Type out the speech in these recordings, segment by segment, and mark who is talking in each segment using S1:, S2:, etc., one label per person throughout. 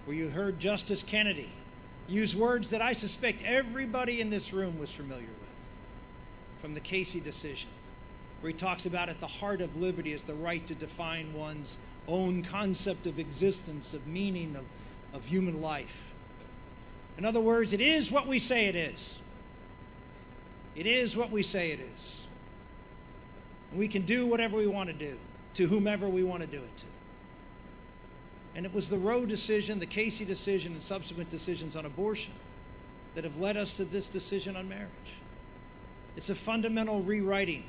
S1: where you heard Justice Kennedy use words that I suspect everybody in this room was familiar with, from the Casey decision, where he talks about at the heart of liberty is the right to define one's own concept of existence, of meaning, of human life. In other words, it is what we say it is. It is what we say it is. And we can do whatever we want to do, to whomever we want to do it to. And it was the Roe decision, the Casey decision, and subsequent decisions on abortion that have led us to this decision on marriage. It's a fundamental rewriting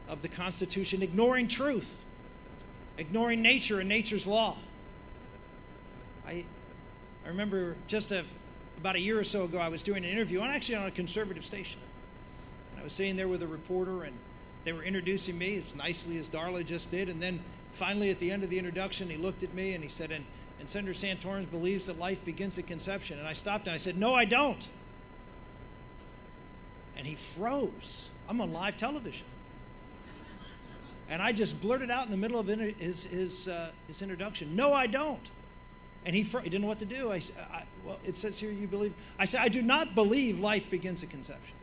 S1: of the Constitution, ignoring truth, ignoring nature and nature's law. I remember just about a year or so ago, I was doing an interview, actually on a conservative station. And I was sitting there with a reporter, and they were introducing me as nicely as Darla just did, and then finally, at the end of the introduction, he looked at me and he said, and Senator Santorum believes that life begins at conception. And I stopped and I said, no, I don't. And he froze. I'm on live television. And I just blurted out in the middle of his introduction, no, I don't. And he didn't know what to do. Well, it says here you believe. I said, I do not believe life begins at conception.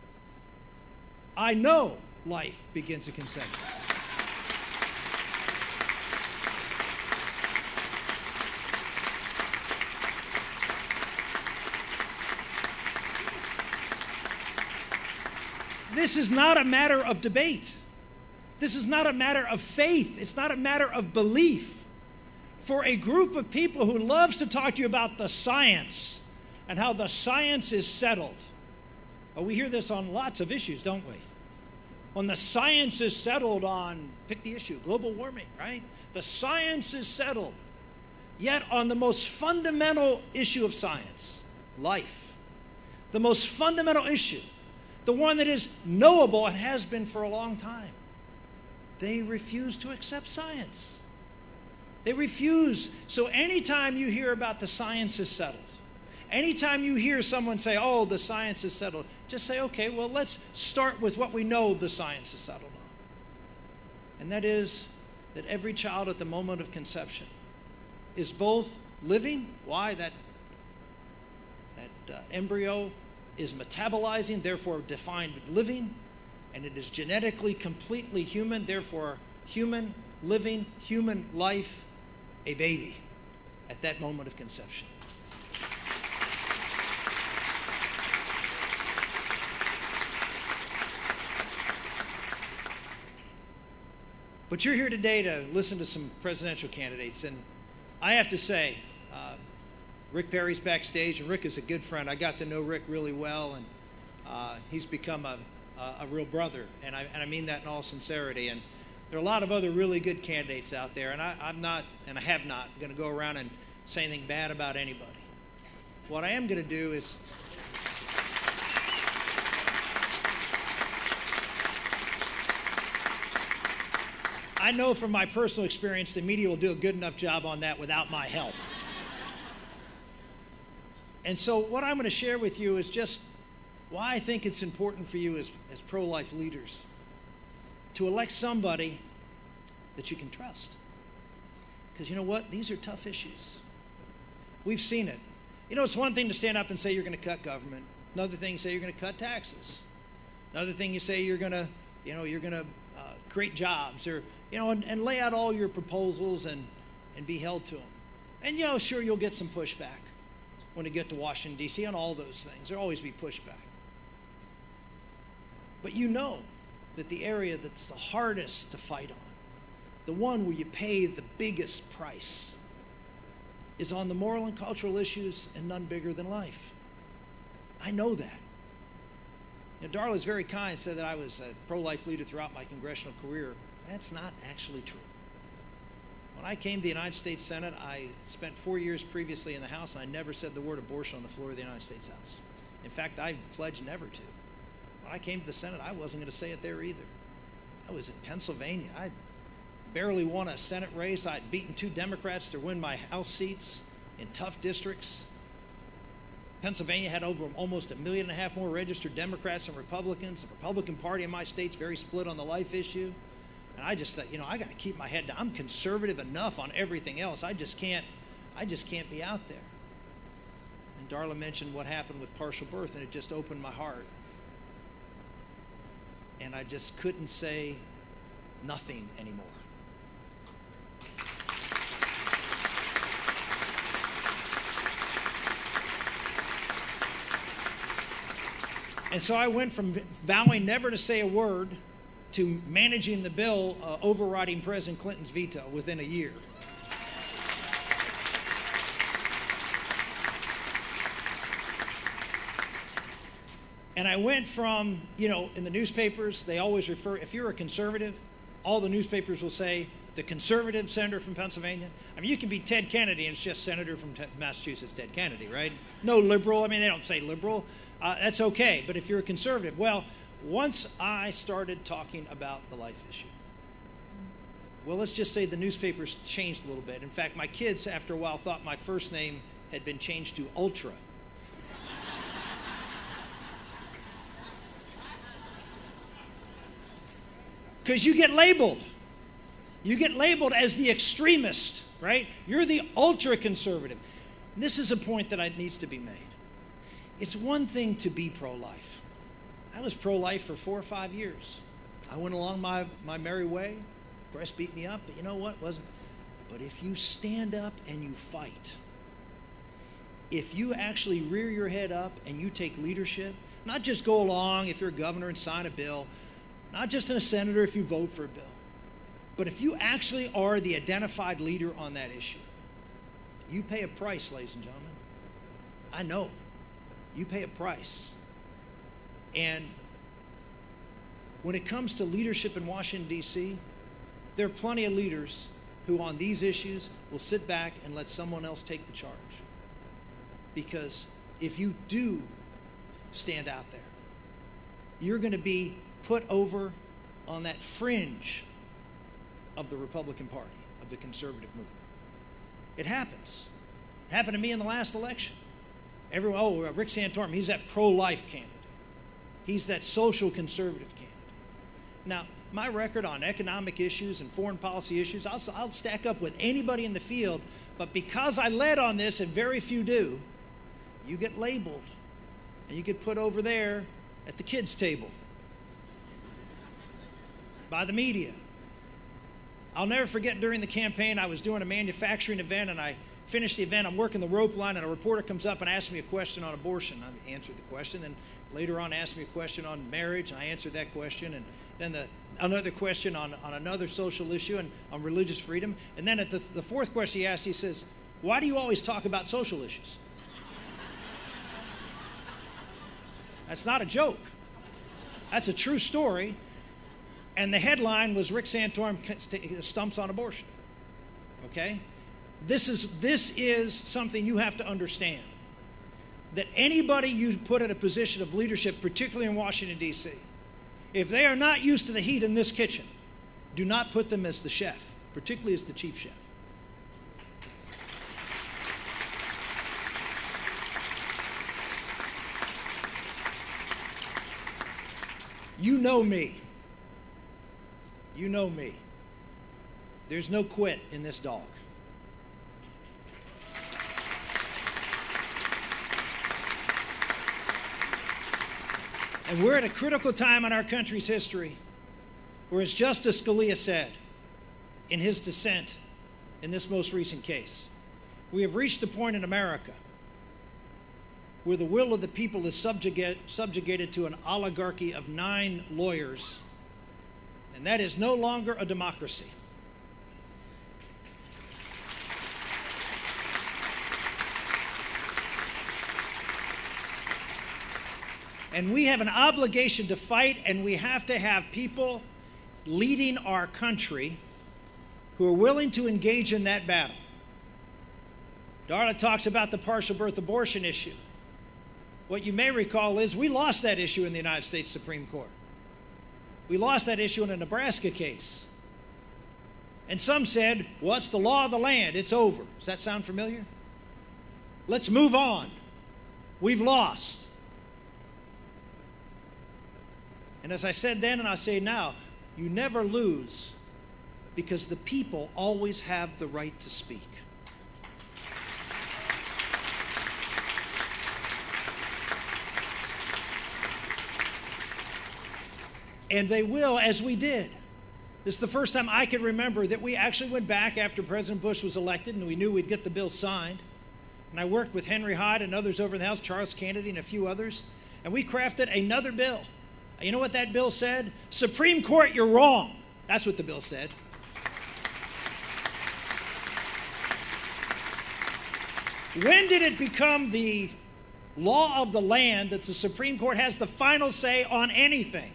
S1: I know life begins at conception. This is not a matter of debate. This is not a matter of faith. It's not a matter of belief. For a group of people who loves to talk to you about the science and how the science is settled. Well, we hear this on lots of issues, don't we? When the science is settled on, pick the issue, global warming, right? The science is settled. Yet on the most fundamental issue of science, life, the most fundamental issue, the one that is knowable and has been for a long time, they refuse to accept science. They refuse. So anytime you hear about the science is settled, anytime you hear someone say, oh, the science is settled, just say, okay, well, let's start with what we know the science is settled on. And that is that every child at the moment of conception is both living. Why? That embryo is metabolizing, therefore defined living, and it is genetically completely human, therefore human, living, human life, a baby at that moment of conception. But you're here today to listen to some presidential candidates, and I have to say, Rick Perry's backstage, and Rick is a good friend. I got to know Rick really well, and he's become a real brother, and I mean that in all sincerity. And there are a lot of other really good candidates out there, and I'm not, and I have not, going to go around and say anything bad about anybody. What I am going to do is I know from my personal experience the media will do a good enough job on that without my help. And so what I'm going to share with you is just why I think it's important for you as pro-life leaders to elect somebody that you can trust. Because you know what? These are tough issues. We've seen it. You know, it's one thing to stand up and say you're going to cut government. Another thing you say you're going to cut taxes. Another thing you say you're going to, create jobs, or, and lay out all your proposals and be held to them. And, sure, you'll get some pushback when you get to Washington, D.C. on all those things. There'll always be pushback. But you know that the area that's the hardest to fight on, the one where you pay the biggest price, is on the moral and cultural issues, and none bigger than life. I know that. Darla's very kind, said that I was a pro-life leader throughout my congressional career. That's not actually true. When I came to the United States Senate, I spent 4 years previously in the House, and I never said the word abortion on the floor of the United States House. In fact, I pledged never to. When I came to the Senate, I wasn't going to say it there either. I was in Pennsylvania. I barely won a Senate race. I'd beaten 2 Democrats to win my House seats in tough districts. Pennsylvania had over almost 1.5 million more registered Democrats than Republicans. The Republican Party in my state's very split on the life issue. And I just thought, I got to keep my head down. I'm conservative enough on everything else. I I just can't be out there. And Darla mentioned what happened with partial birth, and it just opened my heart. And I just couldn't say nothing anymore. And so I went from vowing never to say a word to managing the bill overriding President Clinton's veto within a year. And I went from, you know, in the newspapers, they always refer, if you're a conservative, all the newspapers will say, the conservative senator from Pennsylvania. I mean, you can be Ted Kennedy, and it's just senator from Massachusetts, Ted Kennedy, right? No liberal. I mean, they don't say liberal. That's okay. But if you're a conservative, well, once I started talking about the life issue, well, let's just say the newspapers changed a little bit. In fact, my kids, after a while, thought my first name had been changed to Ultra. Because you get labeled. You get labeled as the extremist, right? You're the ultra-conservative. This is a point that needs to be made. It's one thing to be pro-life. I was pro-life for 4 or 5 years. I went along my merry way. Press beat me up, but you know what? But if you stand up and you fight, if you actually rear your head up and you take leadership, not just go along if you're a governor and sign a bill, not just a senator if you vote for a bill, but if you actually are the identified leader on that issue, you pay a price, ladies and gentlemen. I know. You pay a price. And when it comes to leadership in Washington, D.C., there are plenty of leaders who on these issues will sit back and let someone else take the charge. Because if you do stand out there, you're going to be put over on that fringe of the Republican Party, of the conservative movement. It happens. It happened to me in the last election. Everyone, Rick Santorum, he's that pro-life candidate. He's that social conservative candidate. Now, my record on economic issues and foreign policy issues, I'll stack up with anybody in the field, but because I led on this, and very few do, you get labeled, and you get put over there at the kids' table by the media. I'll never forget during the campaign, I was doing a manufacturing event, and I finished the event. I'm working the rope line, and a reporter comes up and asks me a question on abortion. I answered the question, and later on asked me a question on marriage, and I answered that question, and then another question on another social issue and on religious freedom. And then at the fourth question he asked, he says, "Why do you always talk about social issues?" That's not a joke. That's a true story. And the headline was Rick Santorum stumps on abortion. Okay? This is something you have to understand. That anybody you put in a position of leadership, particularly in Washington, D.C., if they are not used to the heat in this kitchen, do not put them as the chef, particularly as the chief chef. You know me. You know me. There's no quit in this dog. And we're at a critical time in our country's history where, as Justice Scalia said in his dissent in this most recent case, we have reached a point in America where the will of the people is subjugated to an oligarchy of 9 lawyers, and that is no longer a democracy. And we have an obligation to fight, and we have to have people leading our country who are willing to engage in that battle. Darla talks about the partial birth abortion issue. What you may recall is we lost that issue in the United States Supreme Court. We lost that issue in a Nebraska case. And some said, well, it's the law of the land. It's over. Does that sound familiar? Let's move on. We've lost. And as I said then and I say now, you never lose because the people always have the right to speak. And they will, as we did. This is the first time I can remember that we actually went back after President Bush was elected, and we knew we'd get the bill signed. And I worked with Henry Hyde and others over in the House, Charles Kennedy and a few others, and we crafted another bill. You know what that bill said? Supreme Court, you're wrong. That's what the bill said. When did it become the law of the land that the Supreme Court has the final say on anything?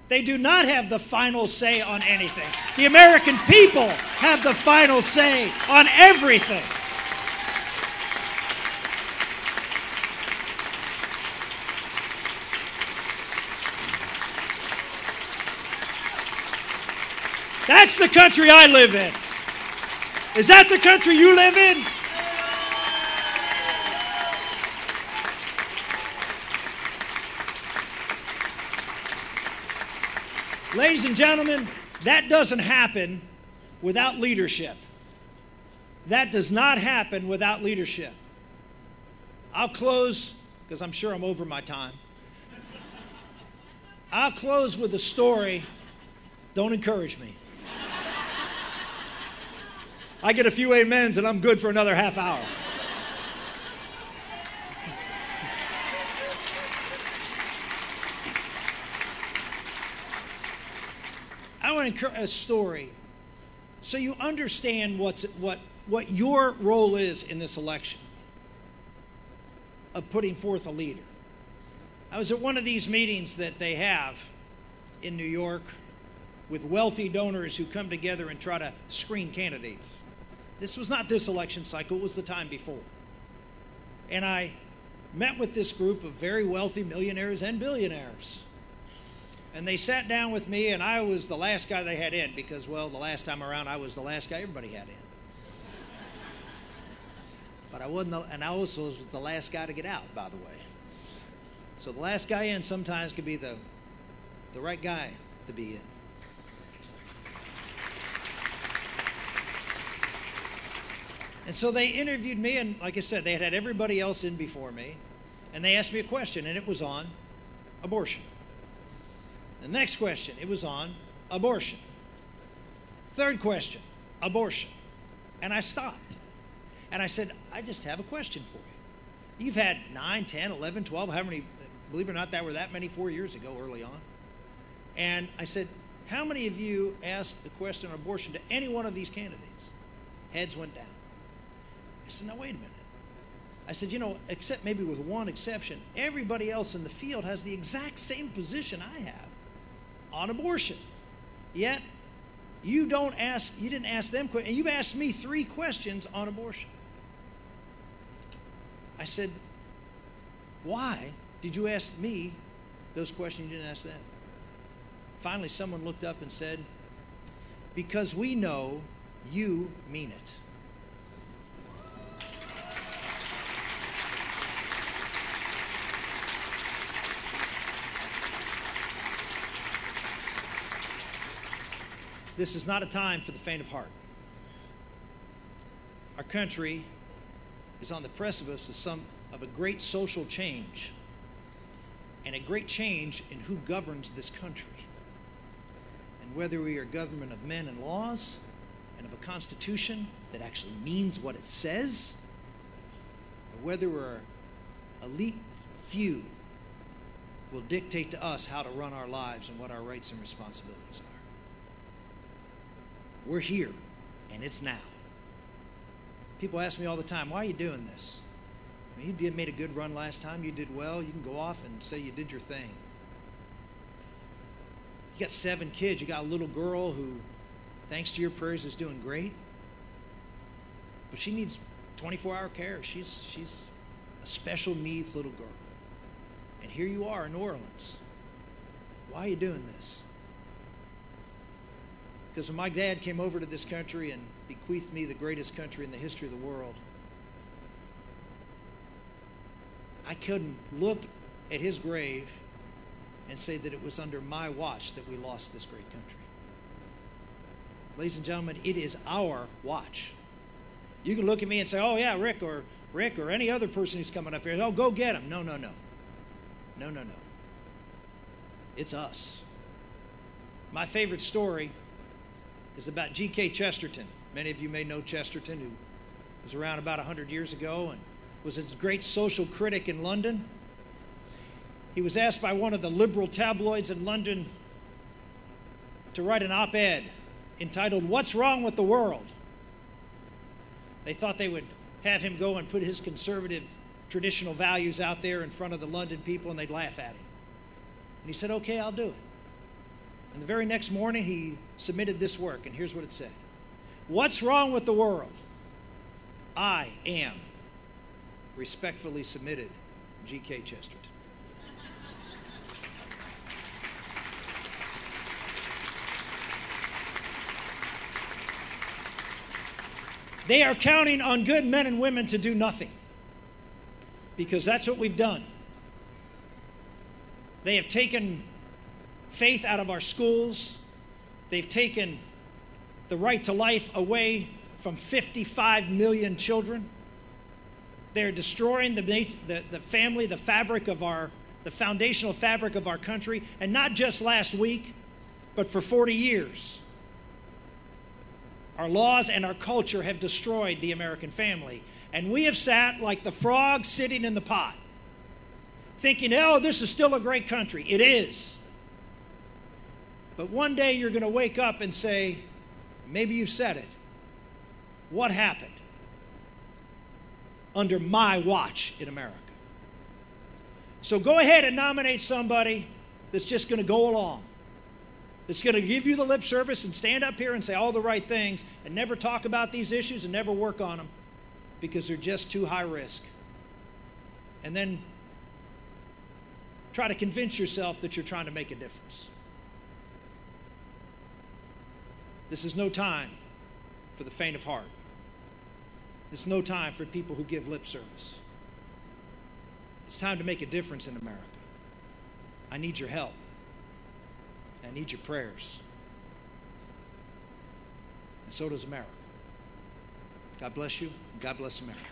S1: They do not have the final say on anything. The American people have the final say on everything. That's the country I live in. Is that the country you live in? Ladies and gentlemen, that doesn't happen without leadership. That does not happen without leadership. I'll close, because I'm sure I'm over my time. I'll close with a story. Don't encourage me. I get a few amens and I'm good for another half hour. I want to encourage a story so you understand what your role is in this election of putting forth a leader. I was at one of these meetings that they have in New York with wealthy donors who come together and try to screen candidates. This was not this election cycle, it was the time before. And I met with this group of very wealthy millionaires and billionaires. And they sat down with me, and I was the last guy they had in because, well, the last time around I was the last guy everybody had in. But I wasn't, and I also was the last guy to get out, by the way. So the last guy in sometimes could be the right guy to be in. And so they interviewed me, and like I said, they had everybody else in before me, and they asked me a question, and it was on abortion. The next question, it was on abortion. Third question, abortion. And I stopped. And I said, I just have a question for you. You've had 9, 10, 11, 12, how many, believe it or not, that were that many 4 years ago early on. And I said, how many of you asked the question on abortion to any one of these candidates? Heads went down. I said, now wait a minute. I said, you know, except maybe with one exception, everybody else in the field has the exact same position I have on abortion. Yet, you didn't ask them, and you've asked me 3 questions on abortion. I said, why did you ask me those questions you didn't ask them? Finally, someone looked up and said, because we know you mean it. This is not a time for the faint of heart. Our country is on the precipice of a great social change and a great change in who governs this country. And whether we are a government of men and laws and of a constitution that actually means what it says, or whether we're elite few will dictate to us how to run our lives and what our rights and responsibilities are. We're here, and it's now. People ask me all the time, why are you doing this? I mean, you made a good run last time. You did well. You can go off and say you did your thing. You got 7 kids. You got a little girl who, thanks to your prayers, is doing great. But she needs 24-hour care. She's a special needs little girl. And here you are in New Orleans. Why are you doing this? Because when my dad came over to this country and bequeathed me the greatest country in the history of the world, I couldn't look at his grave and say that it was under my watch that we lost this great country. Ladies and gentlemen, it is our watch. You can look at me and say, oh yeah, Rick or any other person who's coming up here, oh, go get him. No. No. It's us. My favorite story is about G.K. Chesterton. Many of you may know Chesterton, who was around about 100 years ago and was a great social critic in London. He was asked by one of the liberal tabloids in London to write an op-ed entitled, "What's Wrong with the World?" They thought they would have him go and put his conservative traditional values out there in front of the London people, and they'd laugh at him. And he said, "Okay, I'll do it." And the very next morning, he submitted this work, and here's what it said. "What's wrong with the world? I am respectfully submitted, G.K. Chesterton." They are counting on good men and women to do nothing, because that's what we've done. They have taken faith out of our schools. They've taken the right to life away from 55 million children. They're destroying the family, the fabric of the foundational fabric of our country, and not just last week, but for 40 years. Our laws and our culture have destroyed the American family. And we have sat like the frog sitting in the pot, thinking, oh, this is still a great country. It is. But one day you're going to wake up and say, maybe you've said it. What happened under my watch in America? So go ahead and nominate somebody that's just going to go along, that's going to give you the lip service and stand up here and say all the right things and never talk about these issues and never work on them because they're just too high risk. And then try to convince yourself that you're trying to make a difference. This is no time for the faint of heart. It's no time for people who give lip service. It's time to make a difference in America. I need your help. I need your prayers. And so does America. God bless you. God bless America.